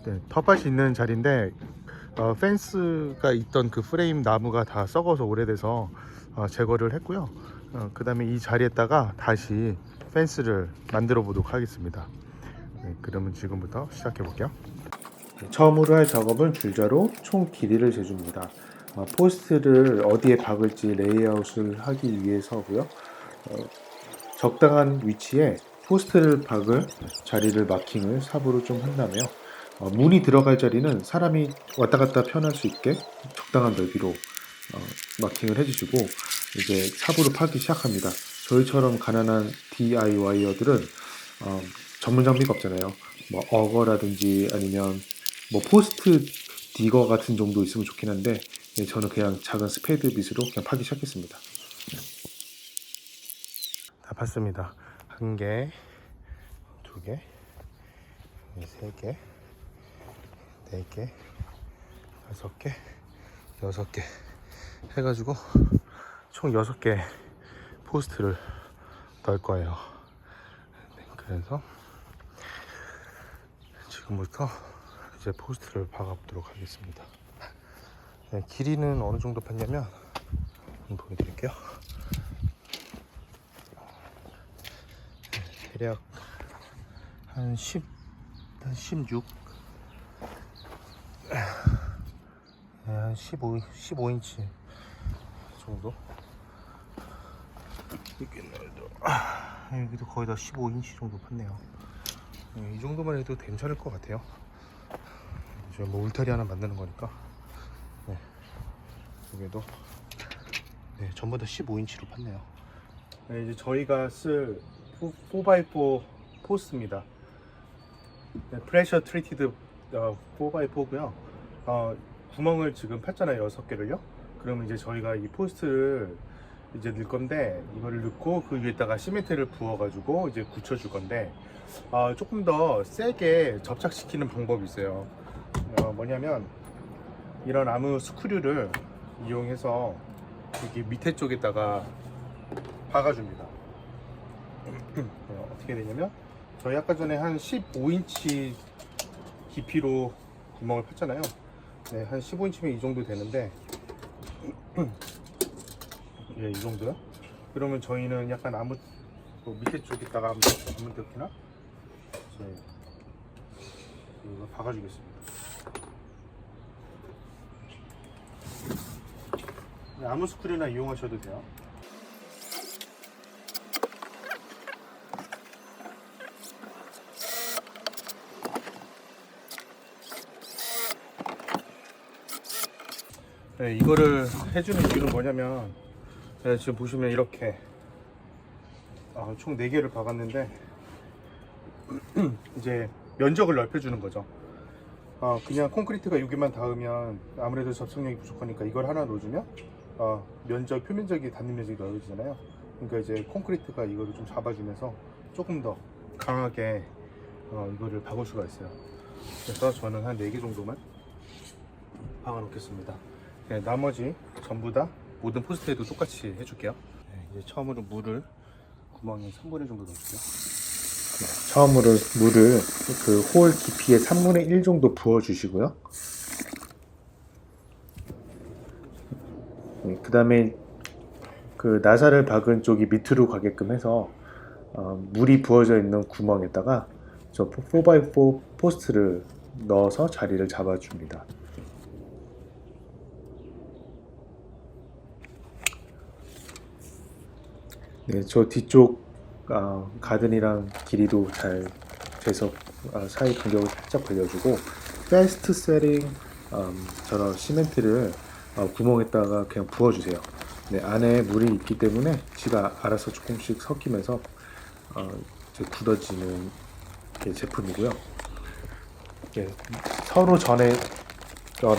네, 텃밭이 있는 자리인데 펜스가 있던 그 프레임 나무가 다 썩어서 오래돼서 제거를 했고요. 그 다음에 이 자리에다가 다시 펜스를 만들어 보도록 하겠습니다. 네, 그러면 지금부터 시작해 볼게요. 처음으로 할 작업은 줄자로 총 길이를 재줍니다. 포스트를 어디에 박을지 레이아웃을 하기 위해서고요. 적당한 위치에 포스트를 박을 자리를 마킹을 삽으로 좀 한다며 문이 들어갈 자리는 사람이 왔다 갔다 편할 수 있게 적당한 넓이로 마킹을 해주시고 이제 삽으로 파기 시작합니다. 저희처럼 가난한 DIY어들은 전문 장비가 없잖아요. 뭐 어거라든지 아니면 뭐 포스트 디거 같은 정도 있으면 좋긴 한데 저는 그냥 작은 스페이드 빗으로 그냥 파기 시작했습니다. 다 팠습니다. 한 개, 두 개, 세 개, 네 개, 다섯 개, 여섯 개 해가지고 총 6개 포스트를 넣을 거예요. 네, 그래서 지금부터 이제 포스트를 박아보도록 하겠습니다. 네, 길이는 어느 정도 팠냐면 보여드릴게요. 대략 한 16, 한 15인치 정도. 여기도 거의 다 15인치 정도 팠네요. 이 정도만 해도 괜찮을 것 같아요. 이제 뭐 울타리 하나 만드는 거니까. 네, 여기도 전부 다 15인치로 팠네요. 네, 이제 저희가 쓸 4x4 포스트입니다. 네, 프레셔 트리티드 4x4고요. 구멍을 지금 팠잖아요, 6개를요. 그러면 이제 저희가 이 포스트를 이제 넣을 건데, 이거를 넣고 그 위에다가 시멘트를 부어가지고 이제 굳혀줄 건데, 조금 더 세게 접착시키는 방법이 있어요. 뭐냐면 이런 나무 스크류를 이용해서 여기 밑에 쪽에다가 박아줍니다. 어떻게 되냐면 저희 아까 전에 한 15인치 깊이로 구멍을 팠잖아요. 네, 한 15인치면 이 정도 되는데 예, 이 정도요. 그러면 저희는 약간 밑에 쪽에다가 한번 넣기나 이거 박아주겠습니다. 아무 스크류나 이용하셔도 돼요. 네, 이거를 해주는 이유는 뭐냐면 지금 보시면 이렇게 총 4개를 박았는데 이제 면적을 넓혀주는 거죠. 그냥 콘크리트가 여기만 닿으면 아무래도 접착력이 부족하니까 이걸 하나 넣어주면 표면적이 닿는 면적이 넓어지잖아요. 그러니까 이제 콘크리트가 이거를 좀 잡아주면서 조금 더 강하게 이거를 박을 수가 있어요. 그래서 저는 한 4개 정도만 박아 놓겠습니다. 네, 나머지 전부 다 모든 포스트에도 똑같이 해줄게요. 네, 이제 처음으로 물을 구멍에 3분의 1 정도 넣을게요. 처음으로 물을 그 홀 깊이의 3분의 1 정도 부어 주시고요. 그 다음에 그 나사를 박은 쪽이 밑으로 가게끔 해서 물이 부어져 있는 구멍에다가 저 4x4 포스트를 넣어서 자리를 잡아줍니다. 네, 저 뒤쪽 가든이랑 길이도 잘 돼서 사이 간격을 살짝 벌려주고 패스트 세팅 저런 시멘트를 구멍에다가 그냥 부어주세요. 네, 안에 물이 있기 때문에 지가 알아서 조금씩 섞이면서 굳어지는 제품이고요. 네, 서로 전에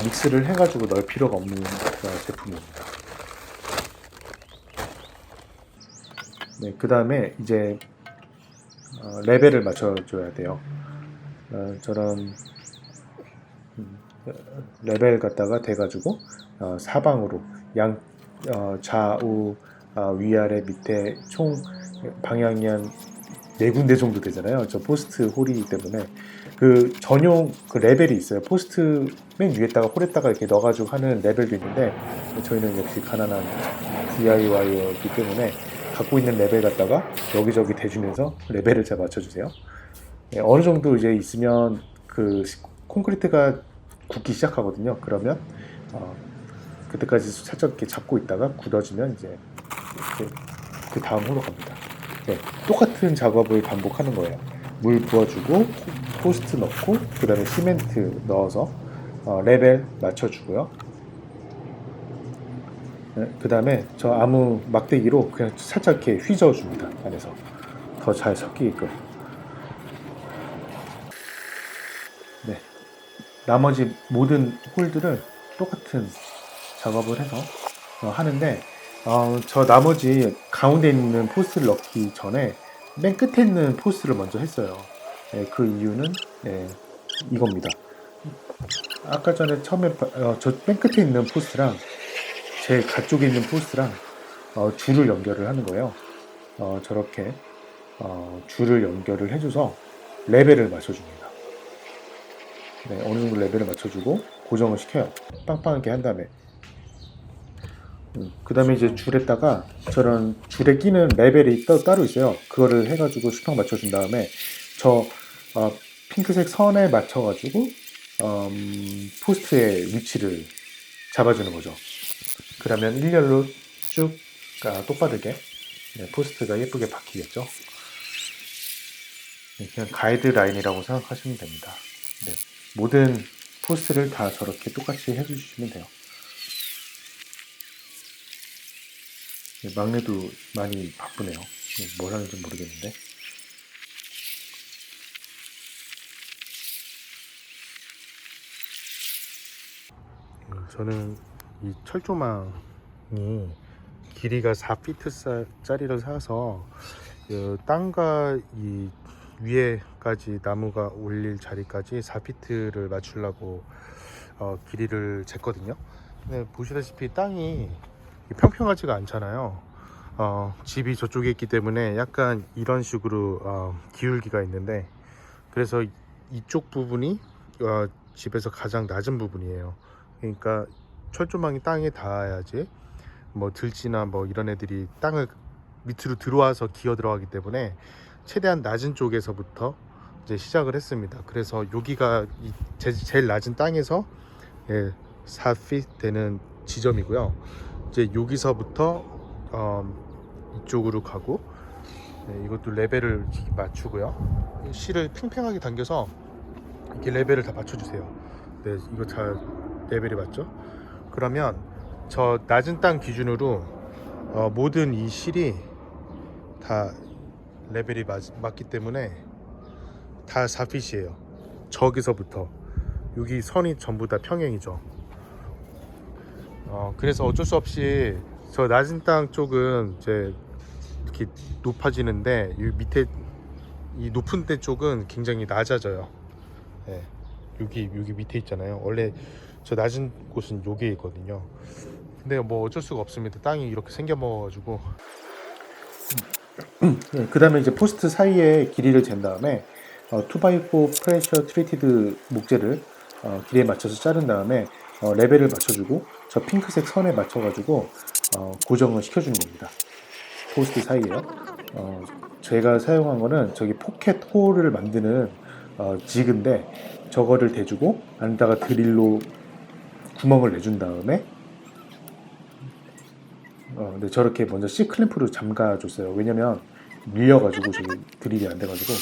믹스를 해가지고 넣을 필요가 없는 제품입니다. 네, 그 다음에 이제 레벨을 맞춰줘야 돼요. 저런 레벨 갖다가 돼가지고 사방으로 좌우 위아래 밑에 총 방향이 한 4군데 정도 되잖아요. 저 포스트 홀이기 때문에 그 전용 그 레벨이 있어요. 포스트 맨 위에다가 홀에다가 이렇게 넣어가지고 하는 레벨도 있는데, 저희는 역시 가난한 DIY였기 때문에 갖고 있는 레벨 갖다가 여기저기 대주면서 레벨을 잘 맞춰주세요. 예, 어느 정도 이제 있으면 그 콘크리트가 굳기 시작하거든요. 그러면 그때까지 살짝 이렇게 잡고 있다가 굳어지면 이제 이렇게 그 다음 홀로 갑니다. 네, 똑같은 작업을 반복하는 거예요. 물 부어주고 포스트 넣고 그 다음에 시멘트 넣어서 레벨 맞춰주고요. 네, 그 다음에 저 아무 막대기로 그냥 살짝 이렇게 휘저어줍니다. 안에서 더 잘 섞이게끔. 네, 나머지 모든 홀들을 똑같은 작업을 해서 하는데, 저 나머지 가운데 있는 포스트를 넣기 전에 맨 끝에 있는 포스트를 먼저 했어요. 네, 그 이유는 이겁니다. 아까 전에 처음에 저 맨 끝에 있는 포스트랑 제 가쪽에 있는 포스트랑 줄을 연결을 하는 거예요. 저렇게 줄을 연결을 해줘서 레벨을 맞춰줍니다. 네, 어느 정도 레벨을 맞춰주고 고정을 시켜요. 빵빵하게 한 다음에 그 다음에 이제 줄에다가 저런 줄에 끼는 레벨이 따로 있어요. 그거를 해가지고 수평 맞춰준 다음에 저 핑크색 선에 맞춰가지고 포스트의 위치를 잡아주는 거죠. 그러면 일렬로 쭉 똑바르게 포스트가 예쁘게 박히겠죠. 그냥 가이드라인이라고 생각하시면 됩니다. 네, 모든 포스트를 다 저렇게 똑같이 해주시면 돼요. 막내도 많이 바쁘네요. 뭘 하는지 모르겠는데. 저는 이 철조망이 길이가 4피트짜리를 사서 땅과 이 위에까지 나무가 올릴 자리까지 4피트를 맞추려고 길이를 쟀거든요. 근데 보시다시피 땅이 평평하지가 않잖아요. 집이 저쪽에 있기 때문에 약간 이런 식으로 기울기가 있는데, 그래서 이쪽 부분이 집에서 가장 낮은 부분이에요. 그러니까 철조망이 땅에 닿아야지 뭐 들쥐나 뭐 이런 애들이 땅을 밑으로 들어와서 기어 들어가기 때문에 최대한 낮은 쪽에서부터 이제 시작을 했습니다. 그래서 여기가 제일 낮은 땅에서 4핏 되는 지점이고요. 이제 여기서부터 이쪽으로 가고, 이것도 레벨을 맞추고요. 실을 팽팽하게 당겨서 이렇게 레벨을 다 맞춰주세요. 네, 이거 잘 레벨이 맞죠? 그러면 저 낮은 땅 기준으로 모든 이 실이 다 레벨이 맞기 때문에 다 4핏이에요. 저기서부터 여기 선이 전부 다 평행이죠. 그래서 어쩔 수 없이 저 낮은 땅 쪽은 이제 이렇게 높아지는데, 이 밑에 이 높은 데 쪽은 굉장히 낮아져요. 네, 여기 밑에 있잖아요. 원래 저 낮은 곳은 여기에 있거든요. 근데 뭐 어쩔 수가 없습니다. 땅이 이렇게 생겨 먹어가지고. 그 다음에 이제 포스트 사이에 길이를 잰 다음에 2x4 프레셔 트리티드 목재를 길이에 맞춰서 자른 다음에 레벨을 맞춰주고 저 핑크색 선에 맞춰가지고 고정을 시켜주는 겁니다. 포스트 사이에요. 제가 사용한 거는 저기 포켓 홀을 만드는 지그인데, 저거를 대주고 안에다가 드릴로 구멍을 내준 다음에 네, 저렇게 먼저 C클램프로 잠가줬어요. 왜냐면 밀려가지고 저기 드릴이 안 돼가지고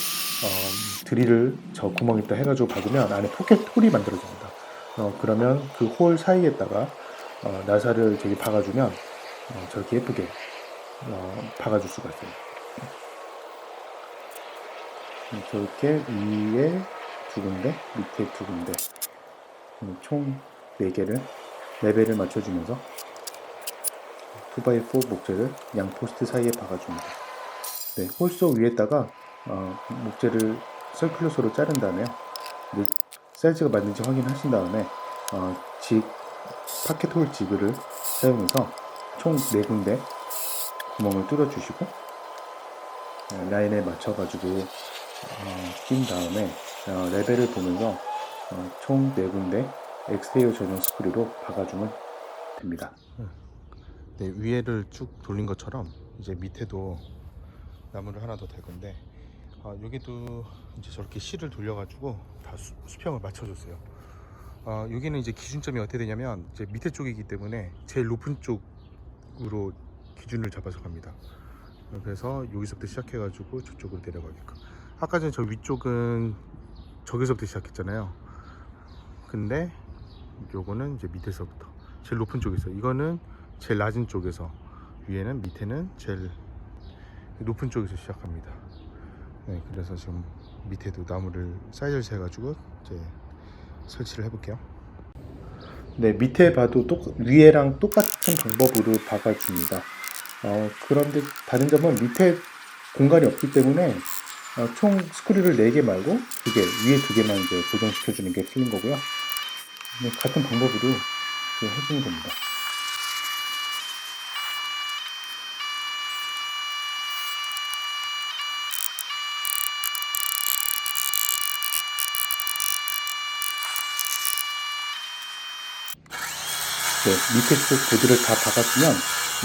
드릴을 저 구멍에다 해가지고 박으면 안에 포켓 홀이 만들어집니다. 그러면 그 홀 사이에다가 나사를 저기 박아주면 저렇게 예쁘게 박아줄 수가 있어요. 저렇게 위에 두 군데, 밑에 두 군데, 총 4개를 레벨을 맞춰주면서 2x4 목재를 양 포스트 사이에 박아줍니다. 네, 홀속 위에다가 목재를 서큘러스로 자른 다음에 사이즈가 맞는지 확인하신 다음에 파켓홀 지그를 사용해서 총 4군데 구멍을 뚫어 주시고 라인에 맞춰 가지고 낀 다음에 레벨을 보면서 총 4군데 엑스테리어 전용 스크류로 박아주면 됩니다. 네, 위에를 쭉 돌린 것처럼 이제 밑에도 나무를 하나 더 댈 건데, 여기도 이제 저렇게 실을 돌려가지고 다 수평을 맞춰줬어요. 여기는 이제 기준점이 어떻게 되냐면, 이제 밑에 쪽이기 때문에 제일 높은 쪽으로 기준을 잡아서 갑니다. 그래서 여기서부터 시작해가지고 저쪽으로 내려가게끔. 아까 전에 저 위쪽은 저기서부터 시작했잖아요. 근데 요거는 이제 밑에서부터 제일 높은 쪽에서, 이거는 제일 낮은 쪽에서, 위에는 밑에는 제일 높은 쪽에서 시작합니다. 네, 그래서 지금 밑에도 나무를 사이즈를 재가지고 이제 설치를 해볼게요. 네, 밑에 봐도 위에랑 똑같은 방법으로 박아줍니다. 그런데 다른 점은 밑에 공간이 없기 때문에 총 스크류를 4개 말고 2개, 위에 2개만 이제 고정시켜주는 게 틀린 거고요. 네, 같은 방법으로 해주면 됩니다. 네, 밑에 쪽 보드를 다 박았으면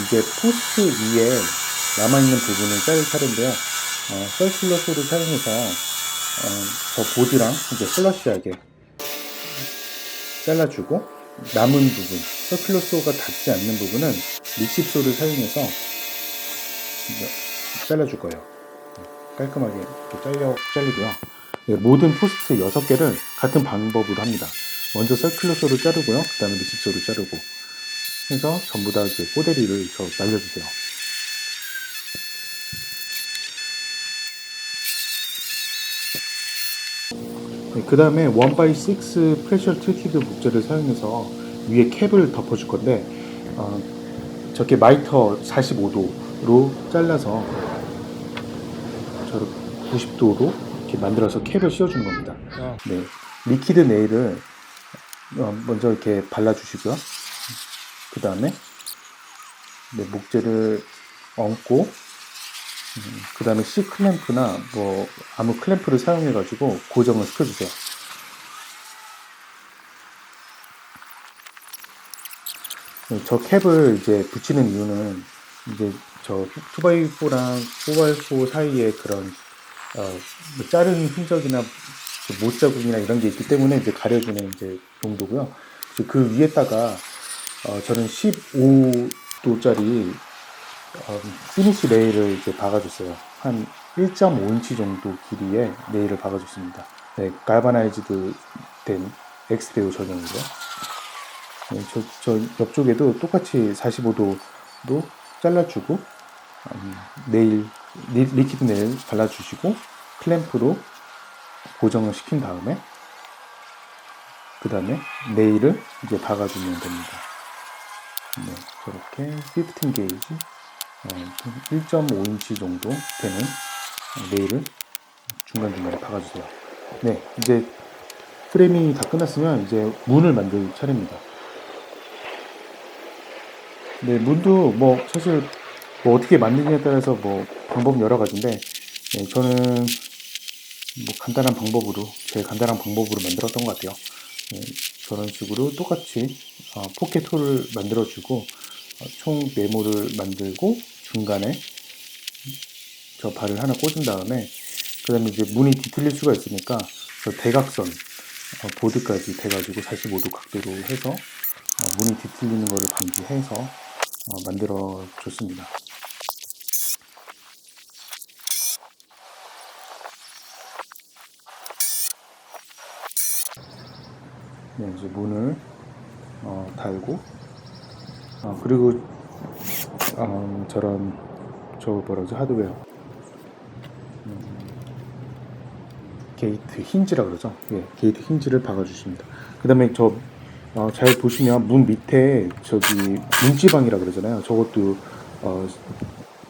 이제 포스트 위에 남아있는 부분을 자를 차례인데요. 서큘러소를 사용해서 저 보드랑 이제 플러시하게 잘라주고, 남은 부분, 서큘러소가 닿지 않는 부분은 리십소를 사용해서 잘라줄 거예요. 깔끔하게 이렇게 잘리고요. 네, 모든 포스트 6개를 같은 방법으로 합니다. 먼저 서큘러소를 자르고요. 그 다음에 리십소를 자르고 해서 전부 다 이렇게 꼬대리를 날려주세요. 네, 그 다음에 1x6 프레셔 트리티드 목재를 사용해서 위에 캡을 덮어줄 건데, 저렇게 마이터 45도로 잘라서 저렇게 90도로 이렇게 만들어서 캡을 씌워주는 겁니다. 네, 리퀴드 네일을 먼저 이렇게 발라주시고요. 그 다음에 목재를 얹고, 그 다음에 C 클램프나 뭐 아무 클램프를 사용해 가지고 고정을 시켜주세요. 저 캡을 이제 붙이는 이유는, 이제 저 2x4랑 4x4 사이에 그런 뭐 자른 흔적이나 못자국이나 이런 게 있기 때문에 이제 가려주는 이제 용도고요. 그 위에다가 저는 15도짜리 피니시 레일을 이제 박아줬어요. 한 1.5인치 정도 길이의 레일을 박아줬습니다. 네, 갈바나이즈드 된 엑스테리어 전용이고요. 네, 저 옆쪽에도 똑같이 45도로 잘라주고, 리퀴드 네일 발라주시고 클램프로 고정을 시킨 다음에 그 다음에 네일을 이제 박아주면 됩니다. 네, 저렇게 15 게이지 1.5인치 정도 되는 네일을 중간중간에 박아주세요. 네, 이제 프레임이 다 끝났으면 이제 문을 만들 차례입니다. 네, 문도 뭐 사실 뭐 어떻게 만드냐에 따라서 뭐 방법은 여러 가지인데, 네, 저는 뭐 간단한 방법으로, 제일 간단한 방법으로 만들었던 것 같아요. 네, 저런 식으로 똑같이 포켓 홀을 만들어주고, 총 네모를 만들고 중간에 저 발을 하나 꽂은 다음에, 그 다음에 이제 문이 뒤틀릴 수가 있으니까 저 대각선 보드까지 대가지고 45도 각도로 해서 문이 뒤틀리는 것을 방지해서 만들어 줬습니다. 네, 이제 문을 달고, 그리고 저런 하드웨어 게이트 힌지라 그러죠. 예, 게이트 힌지를 박아주십니다. 그 다음에 잘 보시면 문 밑에 저기 문지방이라 그러잖아요. 저것도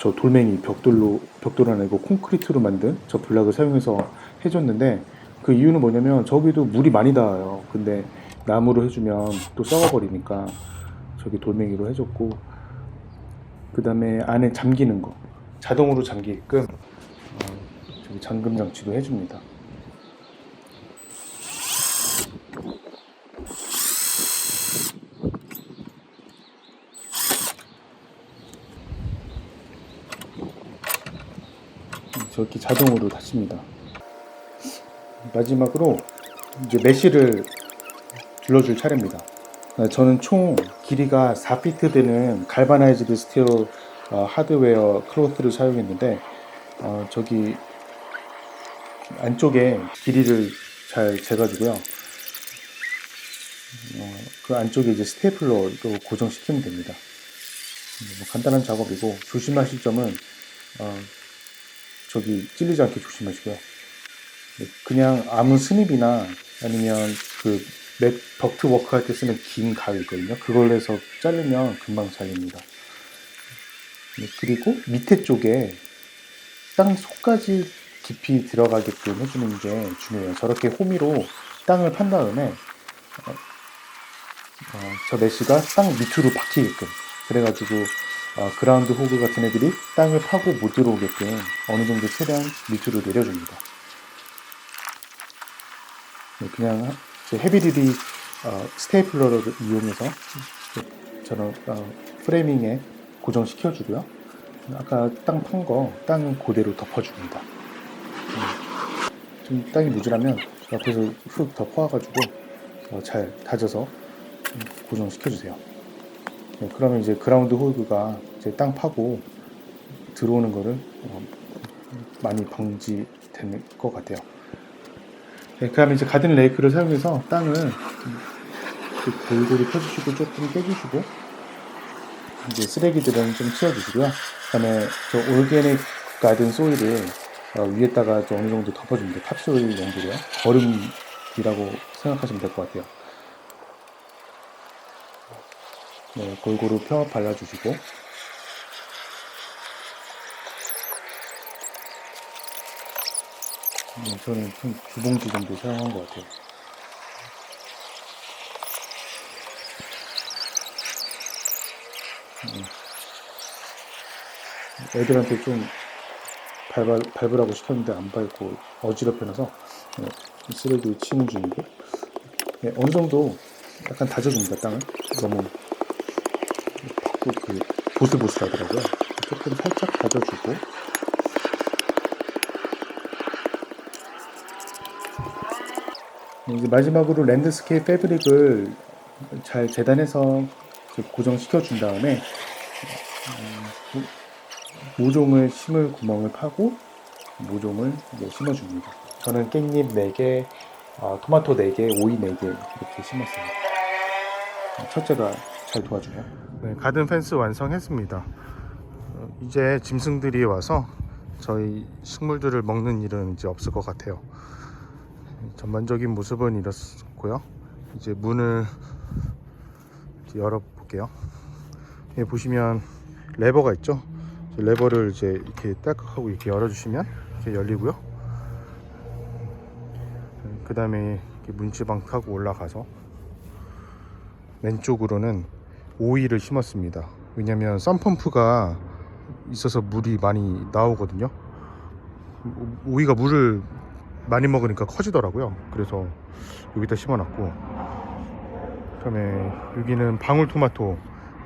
저 돌멩이 벽돌 아니고 콘크리트로 만든 저 블락을 사용해서 해줬는데, 그 이유는 뭐냐면 저기도 물이 많이 닿아요. 근데 나무로 해주면 또 썩어버리니까 저기 돌멩이로 해줬고, 그 다음에 안에 잠기는 거 자동으로 잠기게끔 저기 잠금 장치도 해줍니다. 저렇게 자동으로 닫힙니다. 마지막으로 이제 메쉬를 둘러줄 차례입니다. 저는 총 길이가 4피트 되는 갈바나이즈드 스틸 하드웨어 클로스를 사용했는데 저기 안쪽에 길이를 잘 재가지고요. 그 안쪽에 이제 스테이플러로 고정시키면 됩니다. 뭐 간단한 작업이고 조심하실 점은 저기 찔리지 않게 조심하시고요. 그냥 아무 스닙이나 아니면 그 맥 덕트 워크 할 때 쓰는 긴 가위 있거든요. 그걸로 해서 자르면 금방 잘립니다. 그리고 밑에 쪽에 땅 속까지 깊이 들어가게끔 해주는 게 중요해요. 저렇게 호미로 땅을 판 다음에 저 메쉬가 땅 밑으로 박히게끔, 그래가지고 그라운드 호그 같은 애들이 땅을 파고 못 들어오게끔 어느 정도 최대한 밑으로 내려줍니다. 그냥 헤비듀티 스테이플러를 이용해서 저는 프레이밍에 고정시켜주고요. 아까 땅 판 거 땅 그대로 덮어줍니다. 좀 땅이 무질하면 옆에서 흙 덮어와가지고 잘 다져서 고정시켜주세요. 그러면 이제 그라운드 호그가 이제 땅 파고 들어오는 거를 많이 방지되는 것 같아요. 그 다음에 이제 가든 레이크를 사용해서 땅을 골고루 펴주시고 조금 깨주시고, 이제 쓰레기들은 좀 치워주시고요. 그 다음에 저 올게닉 가든 소일을 위에다가 좀 어느 정도 덮어줍니다. 탑소일 용도로요. 거름이라고 생각하시면 될 것 같아요. 네, 골고루 펴 발라주시고, 저는 한 2봉지 정도 사용한 것 같아요. 애들한테 좀 밟으라고 시켰는데 안 밟고 어지럽혀놔서 쓰레기 치는 중이고, 어느 정도 약간 다져줍니다. 땅을 너무 그 보슬보슬하더라고요. 조금 살짝 다져주고, 이제 마지막으로 랜드스케이프 패브릭을 잘 재단해서 고정시켜 준 다음에 모종을 심을 구멍을 파고 모종을 심어줍니다. 저는 깻잎 4개, 토마토 4개, 오이 4개 이렇게 심었어요. 첫째가 잘 도와주네요. 네, 가든 펜스 완성했습니다. 이제 짐승들이 와서 저희 식물들을 먹는 일은 이제 없을 것 같아요. 전반적인 모습은 이렇고요. 이제 문을 열어볼게요. 여기 보시면 레버가 있죠. 레버를 이제 이렇게 딸깍하고 이렇게 열어주시면 이렇게 열리고요. 그 다음에 문지방 타고 올라가서 왼쪽으로는 오이를 심었습니다. 왜냐면 썬펌프가 있어서 물이 많이 나오거든요. 오이가 물을 많이 먹으니까 커지더라고요. 그래서 여기다 심어놨고, 그 다음에 여기는 방울토마토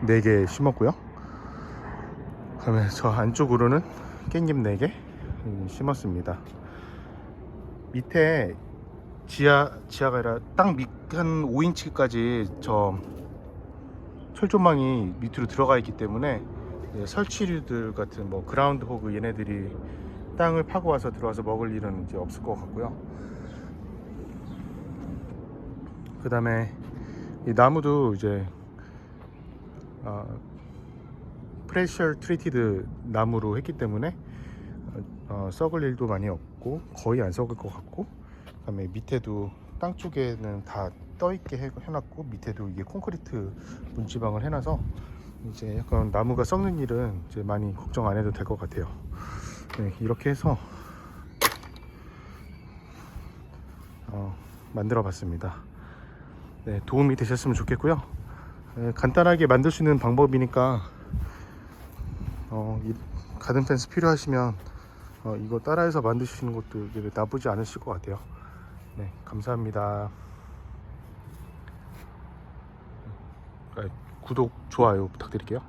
4개 심었고요. 그 다음에 저 안쪽으로는 깻잎 4개 심었습니다. 밑에 지하가 아니라 땅 밑 한 5인치까지 저 철조망이 밑으로 들어가 있기 때문에 설치류들 같은 뭐 그라운드 호그 얘네들이 땅을 파고 와서 들어와서 먹을 일은 이제 없을 것 같고요. 그 다음에 이 나무도 이제 프레셔 트리티드 나무로 했기 때문에 썩을 일도 많이 없고 거의 안 썩을 것 같고, 그 다음에 밑에도 땅 쪽에는 다 떠있게 해놨고, 밑에도 이게 콘크리트 문지방을 해놔서 이제 약간 나무가 썩는 일은 이제 많이 걱정 안 해도 될 것 같아요. 네, 이렇게 해서 만들어 봤습니다. 네, 도움이 되셨으면 좋겠고요. 네, 간단하게 만들 수 있는 방법이니까 이 가든 펜스 필요하시면 이거 따라해서 만드시는 것도 나쁘지 않으실 것 같아요. 네, 감사합니다. 구독, 좋아요 부탁드릴게요.